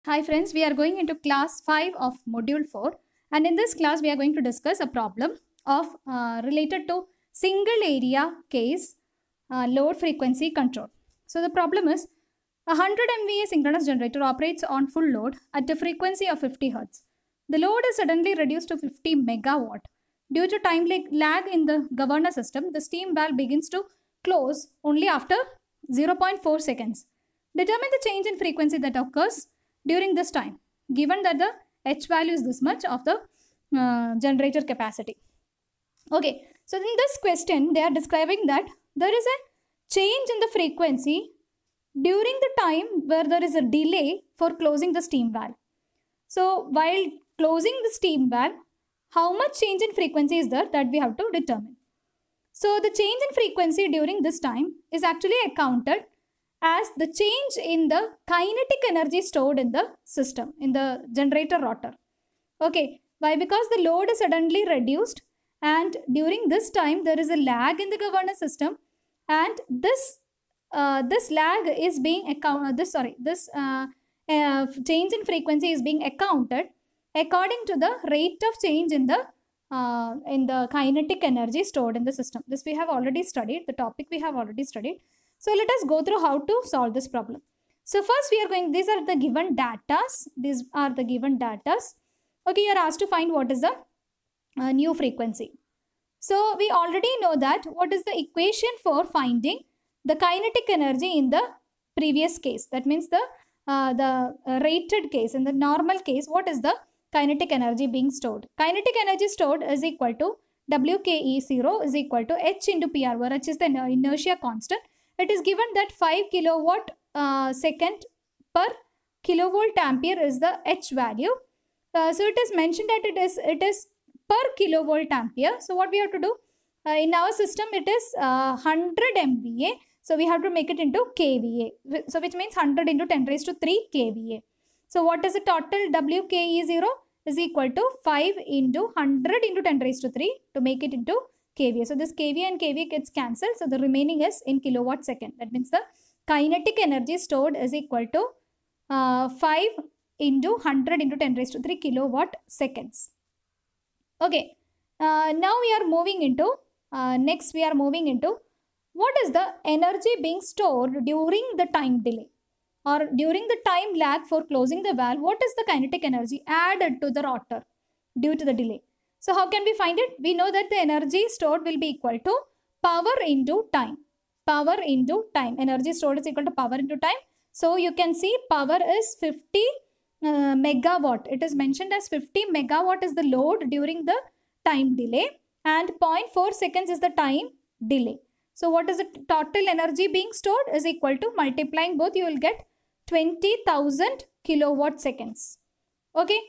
Hi friends, we are going into class 5 of module 4, and in this class we are going to discuss a problem of related to single area case load frequency control. So the problem is a 100 MVA synchronous generator operates on full load at a frequency of 50 Hz. The load is suddenly reduced to 50 megawatt. Due to time lag in the governor system, the steam valve begins to close only after 0.4 seconds. Determine the change in frequency that occurs during this time, given that the H value is this much of the generator capacity. Okay, so in this question, they are describing that there is a change in the frequency during the time where there is a delay for closing the steam valve. So while closing the steam valve, how much change in frequency is there that we have to determine. So the change in frequency during this time is actually accounted as the change in the kinetic energy stored in the system, in the generator rotor. Okay, why? Because the load is suddenly reduced, and during this time there is a lag in the governor system, and this lag is being change in frequency is being accounted according to the rate of change in the kinetic energy stored in the system. This we have already studied, the topic we have already studied. So let us go through how to solve this problem. So first we are going, these are the given datas. These are the given datas. Okay, you are asked to find what is the new frequency. So we already know that what is the equation for finding the kinetic energy in the previous case. That means the rated case. In the normal case, what is the kinetic energy being stored? Kinetic energy stored is equal to WKE0 is equal to H into PR, where H is the inertia constant. It is given that 5 kilowatt second per kilovolt ampere is the H value. So it is mentioned that it is per kilovolt ampere. So what we have to do? In our system, it is 100 MVA. So we have to make it into kVA. So which means 100 into 10 raised to 3 kVA. So what is the total WKE0 is equal to 5 into 100 into 10 raised to 3 to make it into kVA. So this kVA and kVA gets cancelled. So the remaining is in kilowatt second. That means the kinetic energy stored is equal to 5 into 100 into 10 raised to 3 kilowatt seconds. Okay. Now we are moving into, next we are moving into what is the energy being stored during the time delay or during the time lag for closing the valve. What is the kinetic energy added to the rotor due to the delay? So how can we find it? We know that the energy stored will be equal to power into time. Power into time. Energy stored is equal to power into time. So you can see power is 50 megawatt. It is mentioned as 50 megawatt is the load during the time delay, and 0.4 seconds is the time delay. So what is the total energy being stored is equal to, multiplying both, you will get 20,000 kilowatt seconds. Okay.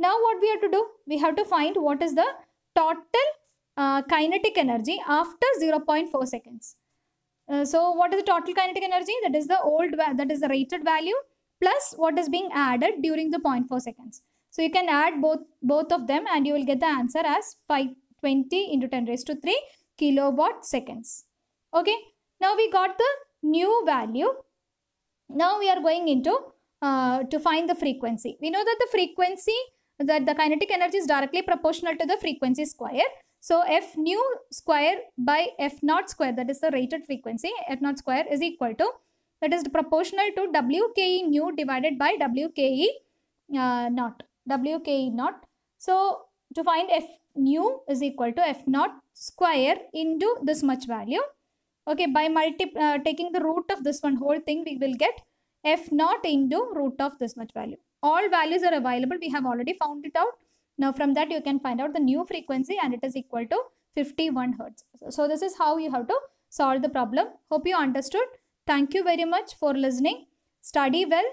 Now what we have to do? We have to find what is the total kinetic energy after 0.4 seconds. So what is the total kinetic energy? That is the rated value plus what is being added during the 0.4 seconds. So you can add both of them and you will get the answer as 520 into 10 raised to 3 kilowatt seconds. Okay. Now we got the new value. Now we are going into to find the frequency. We know that the frequency, that the kinetic energy is directly proportional to the frequency square. So F nu square by F naught square, that is the rated frequency, F naught square is equal to, that is proportional to WKE nu divided by WKE naught. WKE naught. So to find F nu is equal to F naught square into this much value. Okay, by taking the root of this one whole thing, we will get F naught into root of this much value. All values are available. We have already found it out. Now from that you can find out the new frequency, and it is equal to 51 Hertz. So this is how you have to solve the problem. Hope you understood. Thank you very much for listening. Study well.